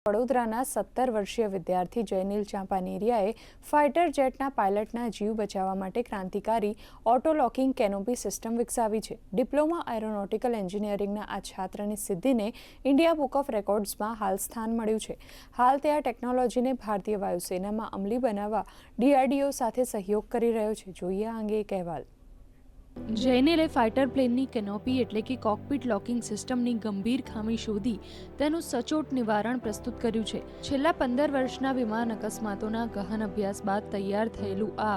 વડોદરાના 17 વર્ષીય વિદ્યાર્થી જયનીલ ચાંપાનેરિયાએ ફાઇટર જેટના પાયલટના જીવ બચાવવા માટે ક્રાંતિકારી ઓટો લોકિંગ કેનોપી સિસ્ટમ વિકસાવી છે। ડિપ્લોમા એરોનોટિકલ એન્જિનિયરિંગના આ છાત્રની સિદ્ધિને ઇન્ડિયા બુક ઓફ રેકોર્ડ્સમાં હાલ સ્થાન મળ્યું છે। હાલ તે આ ટેકનોલોજીને ભારતીય વાયુસેનામાં અમલી બનાવવા ડીઆરડીઓ સાથે સહયોગ કરી રહ્યો છે। જોઈએ આ અંગે એક અહેવાલ। જયનીલે ફાઇટર પ્લેનની કેનોપી એટલે કે કોકપિટ લોકિંગ સિસ્ટમની ગંભીર ખામી શોધી તેનું સચોટ નિવારણ પ્રસ્તુત કર્યું છે। છેલ્લા 15 વર્ષના વિમાન અકસ્માતોના ગહન અભ્યાસ બાદ તૈયાર થયેલું આ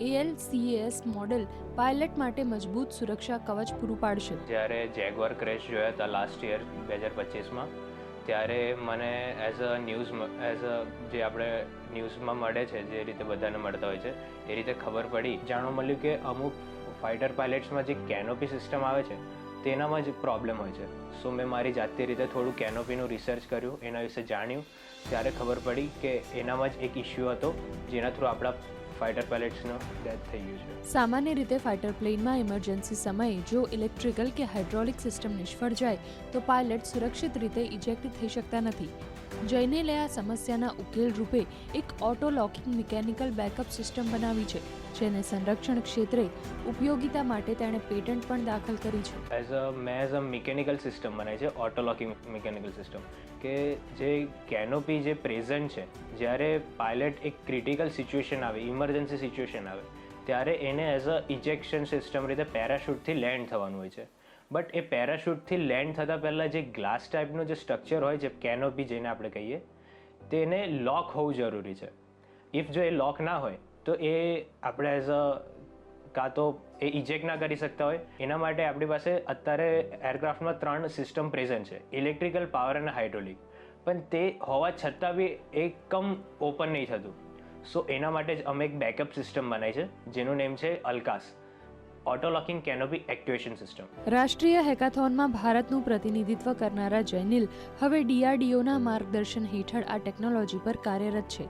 ALCAS મોડેલ પાયલટ માટે મજબૂત સુરક્ષા કવચ પૂરું પાડશે। જ્યારે જેગવાર ક્રેશ જોયા હતા લાસ્ટ યર 2025માં, ત્યારે મને એઝ અ જે આપણે ન્યૂઝમાં મળે છે, જે રીતે બધાને મળતા હોય છે એ રીતે ખબર પડી, જાણવા મળ્યું કે અમુક ફાઇટર પાયલટ્સમાં જે કેનોપી સિસ્ટમ આવે છે તેનામાં જ પ્રોબ્લેમ હોય છે। સો મેં મારી જાતે રીતે થોડું કેનોપીનું રિસર્ચ કર્યું, એના વિશે જાણ્યું, ત્યારે ખબર પડી કે એનામાં જ એક ઇશ્યુ હતો જેના થ્રુ આપણા ફાઇટર પાયલટ્સનો ડેથ થઈ ગયું છે। સામાન્ય રીતે ફાઇટર પ્લેનમાં ઇમરજન્સી સમયે જો ઇલેક્ટ્રિકલ કે હાઇડ્રોલિક સિસ્ટમ નિષ્ફળ જાય તો પાયલટ સુરક્ષિત રીતે ઇજેક્ટ થઈ શકતા નથી। જયનીલે આ સમસ્યાના ઉકેલ રૂપે એક auto locking mechanical backup system બનાવી છે, જેને સંરક્ષણ ક્ષેત્રે ઉપયોગિતા માટે તેણે પેટન્ટ પણ દાખલ કરી છે। મેં એઝ અ મિકેનિકલ સિસ્ટમ બનાવી છે, ઓટો લોકિંગ મિકેનિકલ સિસ્ટમ, કે જે કેનોપી જે પ્રેઝન્ટ છે, જ્યારે પાયલટ એક ક્રિટિકલ સિચ્યુએશન આવે, ઇમરજન્સી સિચ્યુએશન આવે, ત્યારે એને એઝ અ ઇજેક્શન સિસ્ટમ રીતે પેરાશૂટથી લેન્ડ થવાનું હોય છે। બટ એ પેરાશૂટથી લેન્ડ થતાં પહેલાં જે ગ્લાસ ટાઈપનું જે સ્ટ્રક્ચર હોય છે, કેનોપી જેને આપણે કહીએ, તેને લોક હોવું જરૂરી છે। ઇફ જો એ લોક ના હોય તો એ આપણે એઝ અ કાં તો એ ઇજેક્ટ ના કરી શકતા હોય। એના માટે આપણી પાસે અત્યારે એરક્રાફ્ટમાં 3 સિસ્ટમ પ્રેઝન્ટ છે, ઇલેક્ટ્રિકલ, પાવર અને હાઇડ્રોલિક, પણ તે હોવા છતાં બી એકદમ ઓપન નહીં થતું। સો એના માટે જ અમે એક બેકઅપ સિસ્ટમ બનાવી છે, જેનું નેમ છે અલ્કાસ, auto locking canopy activation system. રાષ્ટ્રીય હેકાથોનમાં ભારતનું પ્રતિનિધિત્વ કરનારા જયનીલ હવે ડીઆરડીઓના માર્ગદર્શન હેઠળ આ ટેકનોલોજી પર કાર્યરત છે।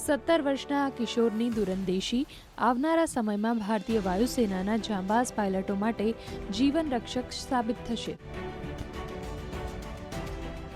17 વર્ષના આ કિશોરની દૂરંદેશી આવનારા સમયમાં ભારતીય વાયુસેનાના જાંબાઝ પાયલટો માટે જીવન રક્ષક સાબિત થશે।